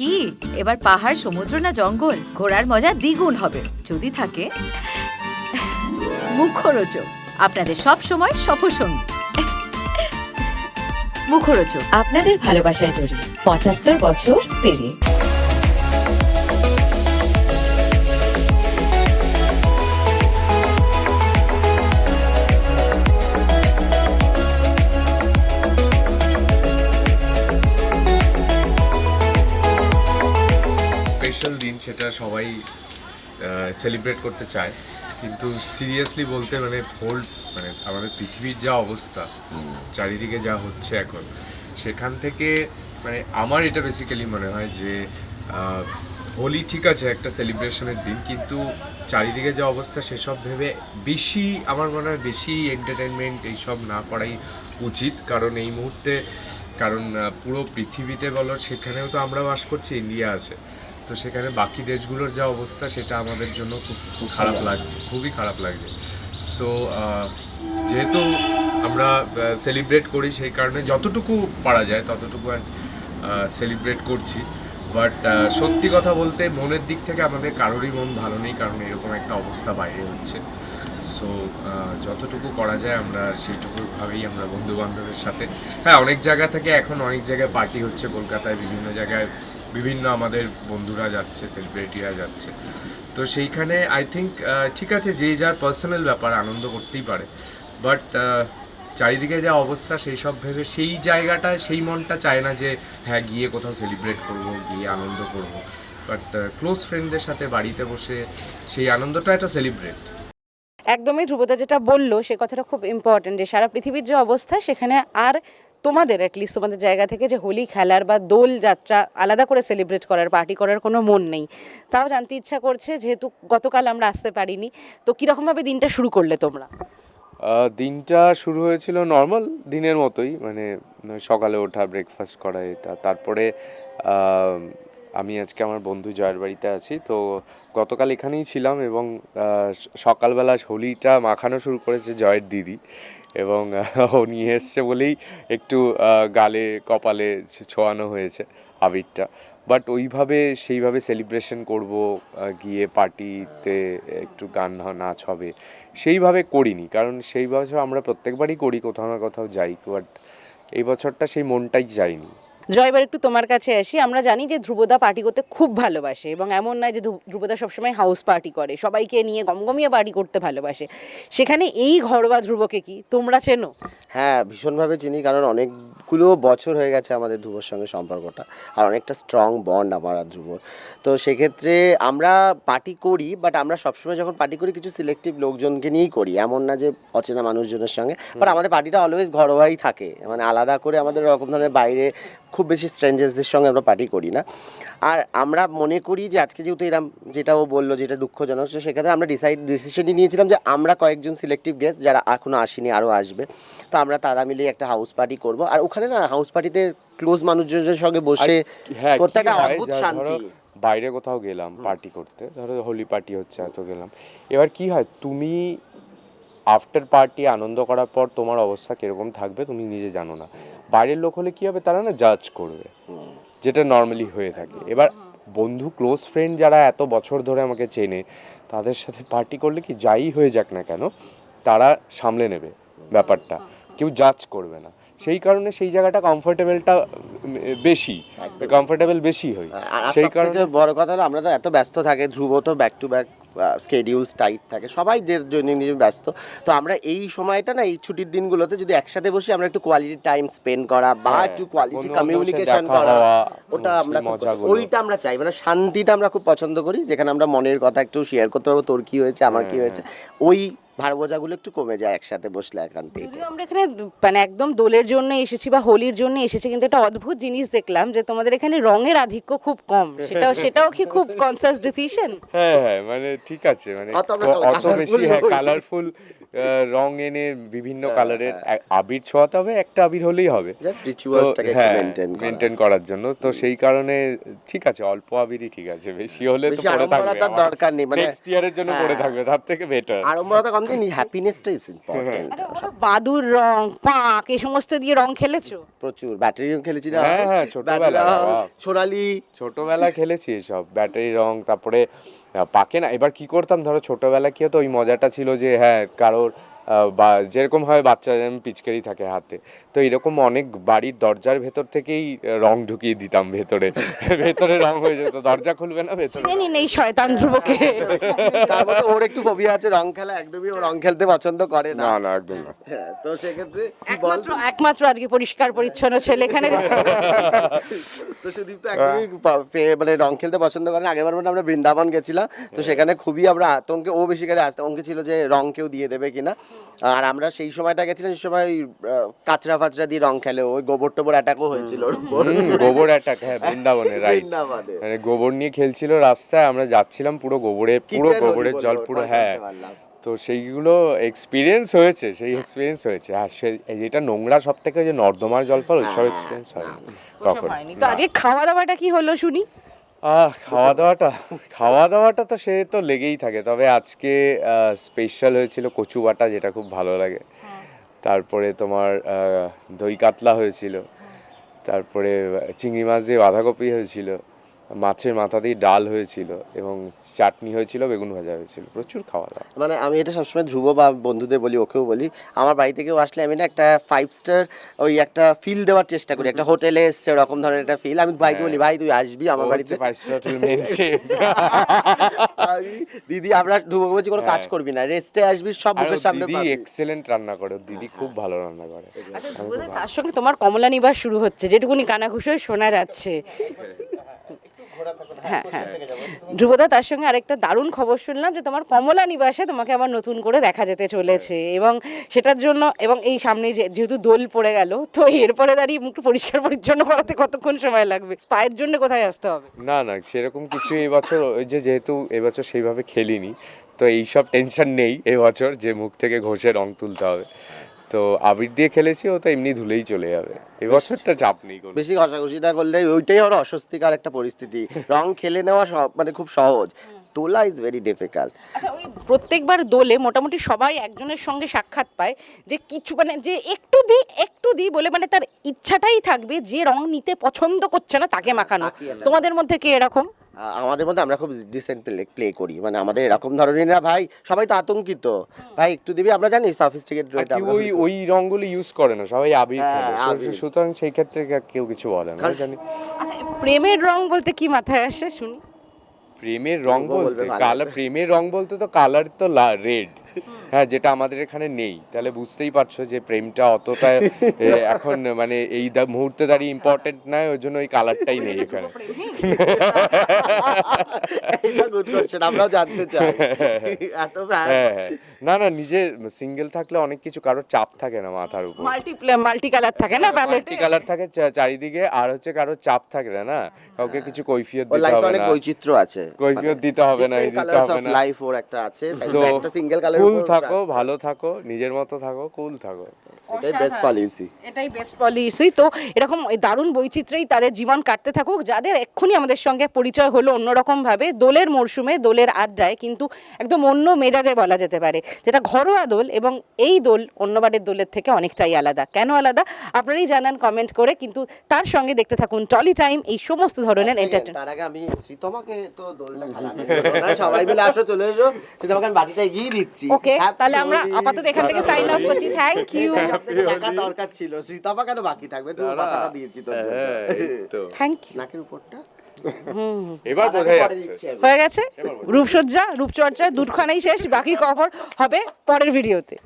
কি এবার পাহাড়, সমুদ্র না জঙ্গল? ঘোরার মজা দ্বিগুণ হবে যদি থাকে মুখরোচক, আপনাদের সব সময় সফরসঙ্গী। মুখরোচক আপনাদের ভালোবাসায় জড়িয়ে ৭৫ বছর পেরিয়ে। স্পেশাল দিন, সেটা সবাই সেলিব্রেট করতে চায়, কিন্তু সিরিয়াসলি বলতে মানে আমাদের পৃথিবীর যা অবস্থা, চারিদিকে যা হচ্ছে এখন, সেখান থেকে মানে আমার এটা বেসিক্যালি মনে হয় যে হোলি ঠিক আছে একটা সেলিব্রেশনের দিন, কিন্তু চারিদিকে যা অবস্থা সেসব ভেবে বেশি আমার মনে হয় বেশি এন্টারটেনমেন্ট এইসব না করাই উচিত। কারণ এই মুহূর্তে পুরো পৃথিবীতে বলো, সেখানেও তো আমরা বাস করছি, ইন্ডিয়া আছে, তো সেখানে বাকি দেশগুলোর যা অবস্থা সেটা আমাদের জন্য খুব খারাপ লাগছে, খুবই খারাপ লাগছে। সো যেহেতু আমরা সেলিব্রেট করি, সেই কারণে যতটুকু পারা যায় ততটুকু আজ সেলিব্রেট করছি। বাট সত্যি কথা বলতে মনের দিক থেকে আমাদের কারোরই মন ভালো নেই, কারণ এরকম একটা অবস্থা বাইরে হচ্ছে। সো যতটুকু করা যায় আমরা সেইটুকুভাবেই আমরা বন্ধু বান্ধবের সাথে, হ্যাঁ অনেক জায়গা থেকে এখন অনেক জায়গায় পার্টি হচ্ছে, কলকাতায় বিভিন্ন জায়গায় বিভিন্ন আমাদের বন্ধুরা যাচ্ছে, সেলিব্রিটিরা যাচ্ছে, তো সেইখানে আই থিঙ্ক ঠিক আছে, যে যার পার্সোনাল ব্যাপার, আনন্দ করতেই পারে, বাট চারিদিকে যা অবস্থা সেই সব ভেবে সেই জায়গাটায় সেই মনটা চায় না যে হ্যাঁ গিয়ে কোথাও সেলিব্রেট করব, গিয়ে আনন্দ করব। বাট ক্লোজ ফ্রেন্ডদের সাথে বাড়িতে বসে সেই আনন্দটা একটা সেলিব্রেট। একদমই ধ্রুবদা যেটা বললো সে কথাটা খুব ইম্পর্টেন্ট, যে সারা পৃথিবীর যে অবস্থা সেখানে আর তোমাদের অ্যাটলিস্ট তোমাদের জায়গা থেকে যে হোলি খেলার বা দোল যাত্রা আলাদা করে সেলিব্রেট করার, পার্টি করার কোনো মন নেই। তাও জানতে ইচ্ছা করছে, যেহেতু গতকাল আমরা আসতে পারিনি, তো কীরকমভাবে দিনটা শুরু করলে তোমরা? দিনটা শুরু হয়েছিল নর্মাল দিনের মতোই, মানে সকালে ওঠা, ব্রেকফাস্ট করা, এটা। তারপরে আমি আজকে আমার বন্ধু জয়ের বাড়িতে আছি, তো গতকাল এখানেই ছিলাম, এবং সকালবেলা হোলিটা মাখানো শুরু করেছে জয়ের দিদি, এবং ও নিয়ে এসছে বলেই একটু গালে কপালে ছোঁয়ানো হয়েছে আবিরটা। বাট সেইভাবে সেলিব্রেশন করব, গিয়ে পার্টিতে একটু গান নাচ হবে, সেইভাবে করিনি। কারণ সেই বছর আমরা প্রত্যেকবারই করি, কোথাও না কোথাও যাই, বাট এই বছরটা সেই মনটাই যায়নি। জয়, এবার একটু তোমার কাছে আসি। আমরা জানি যে ধ্রুবদা পার্টি করতে খুব ভালোবাসে, এবং এমন নয় যে ধ্রুবদা সবসময় হাউস পার্টি করে, সবাইকে নিয়ে গমগমিয়ে পার্টি করতে ভালোবাসে। সেখানে এই ঘরোয়া ধ্রুবকে কি তোমরা চেনো? হ্যাঁ, ভীষণভাবে চিনি, কারণ অনেকগুলো বছর হয়ে গেছে আমাদের ধ্রুবর সঙ্গে সম্পর্কটা, আর অনেকটা স্ট্রং বন্ড আমার আর ধ্রুবর। তো সেক্ষেত্রে আমরা পার্টি করি, বাট আমরা সবসময় যখন পার্টি করি কিছু সিলেক্টিভ লোকজনকে নিয়েই করি, এমন না যে অচেনা মানুষজনের সঙ্গে। বাট আমাদের পার্টিটা অলওয়েজ ঘরোয়াই থাকে, মানে আলাদা করে আমাদের ওরকম ধরনের বাইরে খুব বেশি স্ট্রেঞ্জার্সদের সঙ্গে আমরা পার্টি করি না। আর আমরা মনে করি যে আজকে যেহেতু এরম, যেটা ও বললো যেটা দুঃখজনক, সেক্ষেত্রে আমরা ডিসিশনই নিয়েছিলাম যে আমরা কয়েকজন সিলেক্টিভ গেস্ট যারা এখনও আসেনি, আরও আসবে, তো আমরা তারা মিলে একটা হাউস পার্টি করব। আর ওখানে না হাউস পার্টিতে ক্লোজ মানুষজনের সঙ্গে বসে করতে একটা অদ্ভুত শান্তি। বাইরে কোথাও গেলাম পার্টি করতে, ধরো হোলি পার্টি হচ্ছে, এত গেলাম, এবার কি হয়, তুমি আফটার পার্টি আনন্দ করার পর তোমার অবস্থা কীরকম থাকবে তুমি নিজে জানো না। বাইরের লোক হলে কী হবে, তারা না জাজ করবে, যেটা নর্মালি হয়ে থাকে। এবার বন্ধু, ক্লোজ ফ্রেন্ড যারা এত বছর ধরে আমাকে চেনে, তাদের সাথে পার্টি করলে কি যাই হয়ে যাক না কেন, তারা সামলে নেবে ব্যাপারটা, কেউ জাজ করবে না। সেই কারণে সেই জায়গাটা কমফোর্টেবল বেশি হয়। সেই কারণে বড় কথা হলো আমরা তো এত ব্যস্ত থাকে, ধ্রুব তো ব্যাক টু ব্যাক স্কেডিউলস টাইট থাকে, সবাই নিজে ব্যস্ত। তো আমরা এই সময়টা না, এই ছুটির দিনগুলোতে যদি একসাথে বসি, আমরা একটু কোয়ালিটি টাইম স্পেন্ড করা বা একটু কোয়ালিটি কমিউনিকেশন করা, ওটা ওইটা আমরা চাই, মানে শান্তিটা আমরা খুব পছন্দ করি, যেখানে আমরা মনের কথা একটু শেয়ার করতে পারবো, তোর কি হয়েছে, আমার কি হয়েছে, ওই ভার বোঝাগুলো একটু কমে যায় একসাথে বসলে একান্তে। আমরা এখানে মানে একদম দোলের জন্য এসেছি বা হোলির জন্য এসেছি, কিন্তু একটা অদ্ভুত জিনিস দেখলাম যে তোমাদের এখানে রঙের আধিক্য খুব কম। সেটাও কি খুব কনসাস ডিসিশন? হ্যাঁ, মানে ঠিক আছে, মানে অত বেশি কালারফুল রং এনে বিভিন্ন কালারের আবির ছোঁয়াতে হবে, একটা আবির হলেই হবে, জাস্ট রিচুয়ালসটাকে মেইনটেইন করার জন্য। তো সেই কারণে ঠিক আছে, অল্প আবিরই ঠিক আছে, বেশি হলে তো পড়ে থাকবে, দরকার নেই, মানে নেক্সট ইয়ারের জন্য পড়ে থাকবে, তার থেকে বেটার আড়ম্বরতা কম শুধু হ্যাপিনেসটা ইজ ইম্পর্টেন্ট। আচ্ছা, ওরা বাদুর রং, পাক এই সমস্ত দিয়ে রং খেলেছো? প্রচুর ব্যাটারি রং খেলেছি না? হ্যাঁ, ছোটবেলায় বাবা। সোনালি ছোটবেলা খেলেছি সব ব্যাটারি রং, তারপরে পাকে না। এবার কি করতাম, ধরো ছোটবেলা কি হতো, ওই মজাটা ছিল যে হ্যাঁ কারোর বা যেরকম হয় বাচ্চা যেমন পিচকারি থাকে হাতে, তো এরকম অনেক বাড়ির দরজার ভেতর থেকেই রং ঢুকিয়ে দিতাম ভেতরে, ভেতরে রং হয়ে যেত, দরজা খুলবে না ভেতরে। চিনে নিন এই শয়তান ধ্রুবকে। তার মধ্যে ওর একটু ফোবিয়া আছে রং খেলা, একদমই ও রং খেলতে পছন্দ করে না। না না একদম না। হ্যাঁ, তো সেক্ষেত্রে কি বল, একমাত্র আজকে পরিষ্কার পরিচ্ছন্ন ছেলে এখানে। তো সুদীপ তো একদমই মানে রং খেলতে পছন্দ করে না। আগেরবার আমরা বৃন্দাবন গেছিলাম, তো সেখানে খুবই আমরা আতঙ্কে, ও বেশি করে আতঙ্কে ছিল যে রং কেউ দিয়ে দেবে কিনা। আর আমরা সেই সময়টা গেছিলাম, সেই সময় কাঁচরা ফাচরা দিয়ে রং খেলে, ওই গোবর টোবর অ্যাটাকও হয়েছিল ওর উপর। গোবর অ্যাটাক, হ্যাঁ বৃন্দাবনে, রাইট। বৃন্দাবনে মানে গোবর নিয়ে খেলছিল রাস্তায়, আমরা যাচ্ছিলাম পুরো গোবরের গোবরের জল পুরো, হ্যাঁ। তো সেইগুলো এক্সপিরিয়েন্স হয়েছে, সেই এক্সপিরিয়েন্স হয়েছে। আর যেটা নোংরা সব থেকে, যে নর্দমার জল ফল, ওইসব এক্সপিরিয়েন্স হয় কখন। তো আজকে খাওয়া দাওয়াটা কি হলো শুনি? খাওয়া দাওয়াটা তো সে তো লেগেই থাকে, তবে আজকে স্পেশাল হয়েছিল কচু বাটা, যেটা খুব ভালো লাগে। তারপরে তোমার দই কাতলা হয়েছিল, তারপরে চিংড়ি মাছ দিয়ে বাঁধাকপি হয়েছিল, মাছের মাথা দিয়ে ডাল হয়েছিল, এবং চাটনি হয়েছিল, বেগুন ভাজা হয়েছিল। প্রচুর খাওয়া দাওয়া। মানে আমি এটা সবসময় ধ্রুব বা বন্ধুদের বলি, ওকেও বলি, আমার বাড়িতে কেউ আসলে আমি না একটা 5 স্টার ওই একটা ফিল দেওয়ার চেষ্টা করি, একটা হোটেলে এসছে ওরকম ধরনের একটা ফিল। আমি ভাইকে বলি, ভাই তুই আসবি আমার বাড়িতে, 5 স্টার হোটেল মেন শেফ। দিদি আমরা ধ্রুবকে বলছি কোনো কাজ করবি না, রেস্টে আসবি, সব মুখের সামনে দিদি পাবি। এক্সেলেন্ট রান্না করে, দিদি খুব ভালো রান্না করে। আচ্ছা ধ্রুবদা, তার সঙ্গে তোমার কমলা নিবাস শুরু হচ্ছে, যেটুকুনি কানাঘুষোয় শোনা যাচ্ছে। হ্যাঁ হ্যাঁ ধ্রুবদা, তার সঙ্গে আরেকটা দারুণ খবর শুনলাম যে তোমার কমলা নিবাসে তোমাকে আবার নতুন করে দেখা যেতে চলেছে, এবং সেটার জন্য, এবং এই সামনে যেহেতু দোল পড়ে গেল, তো এরপরে দাঁড়িয়ে মুখটা পরিষ্কার পরিচ্ছন্ন করাতে কতক্ষণ সময় লাগবে? স্পায়ের জন্য কোথায় আসতে হবে? না না, সেরকম কিছু এবছর, ওই যে যেহেতু এবছর সেইভাবে খেলিনি, তো এইসব টেনশন নেই এবছর যে মুখ থেকে ঘষে রং তুলতে হবে। তো আবির দিয়ে খেলেছি, ও তো এমনি ধুলেই চলে যাবে, এবছরটা চাপ নেই কোনো। বেশি ঘষাঘষি না করলে ওইটাই ওর অস্বস্তিকর একটা পরিস্থিতি। রং খেলে নেওয়া মানে খুব সহজ, তোলা ইজ ভেরি ডিফিকাল্ট। আচ্ছা, ওই প্রত্যেকবার দোলে মোটামুটি সবাই একজনের সঙ্গে সাক্ষাৎ পায় যে কিছু মানে যে একটু দিই বলে, মানে তার ইচ্ছাটাই থাকবে যে রং নিতে পছন্দ করছে না তাকে মাখানো। তোমাদের মধ্যে কে এরকম? আমাদের মধ্যে আমরা খুব ডিসেন্ট প্লে করি, মানে আমাদের এরকম ধরনের না ভাই, সবাই তো আতঙ্কিত, ভাই একটু দিবি, আমরা জানি সফিস্টিকেট রয়েছে, ওই রঙগুলো ইউজ করে না সবাই, আবির হ্যাঁ, খেলে, আবির। সুতরাং সেই ক্ষেত্রে কেউ কিছু বলে না, জানি। আচ্ছা, প্রেমের রং বলতে কি মাথায় আসে শুনি? প্রেমের রং বলবে বলতে ভালো। কালার, প্রেমের রং বলতে তো কালার তো রেড, হ্যাঁ, যেটা আমাদের এখানে নেই। তাহলে বুঝতেই পারছো যে প্রেমটা অতটা এখন মানে এই মুহূর্তে দাঁড়িয়ে ইম্পর্টেন্ট নয়, ওই জন্য ওই কালারটাই নেই এখানে। এটা গুড কোশ্চেন, আমরাও জানতে চাই এত হ্যাঁ হ্যাঁ, না না, নিজে সিঙ্গেল থাকলে অনেক কিছু, কারোর চাপ থাকে না মাথার উপর, মাল্টি কালার থাকে না প্যালেটে, কালার থাকে চারিদিকে, আর হচ্ছে কারোর চাপ থাকে না, কাউকে কিছু কৈফিয়ত ওর দিতে লাইফে হবে অনেক না, বৈচিত্র্য আছে, কৈফিয়ত দিতে হবে না, এই দিতে হবে না। লাইফ ওর একটা আছে, So, একটা সিঙ্গেল কালার কুল থাকো, ভালো থাকো, নিজের মতো থাকো, কুল থাকো, এটাই বেস্ট পলিসি। এটাই বেস্ট পলিসি। তো এরকম দারুণ বৈচিত্র্যেই তাদের জীবন কাটতে থাকুক, যাদের এক্ষুনি আমাদের সঙ্গে পরিচয় হলো অন্যরকম ভাবে দোলের মরশুমে, দোলের আড্ডায়, কিন্তু একদম অন্য মেজাজে বলা যেতে পারে, যেটা ঘরোয়া দোল, এবং এই দোল অন্যবারের দোলের থেকে অনেকটাই আলাদা। কেন আলাদা আপনারাই জানান কমেন্ট করে, কিন্তু তার সঙ্গে দেখতে থাকুন টলি টাইম, এই সমস্ত ধরনের এন্টারটেইনমেন্ট। তার আগে আমি শ্রীতমাকে তো দোলটা খেলানো হলো না, সবাই মিলে আসো, চলে এসো, শ্রীতমাকে আমি বাটিটা এগিয়ে দিচ্ছি। ওকে, তাহলে আমরা আপাতত এখান থেকে সাইন অফ করছি। Thank you. টাকা দরকার ছিল, শ্রীতমা কেন বাকি থাকবে, তুমি কথাটা দিয়েছি তোর জন্য। হ্যাঁ, এই তো। Thank you. নাকের উপরটা এবার বোঝা যাচ্ছে। হয়ে গেছে রূপসজ্জা, রূপচর্চা দুখানেই শেষ, বাকি খবর হবে পরের ভিডিওতে।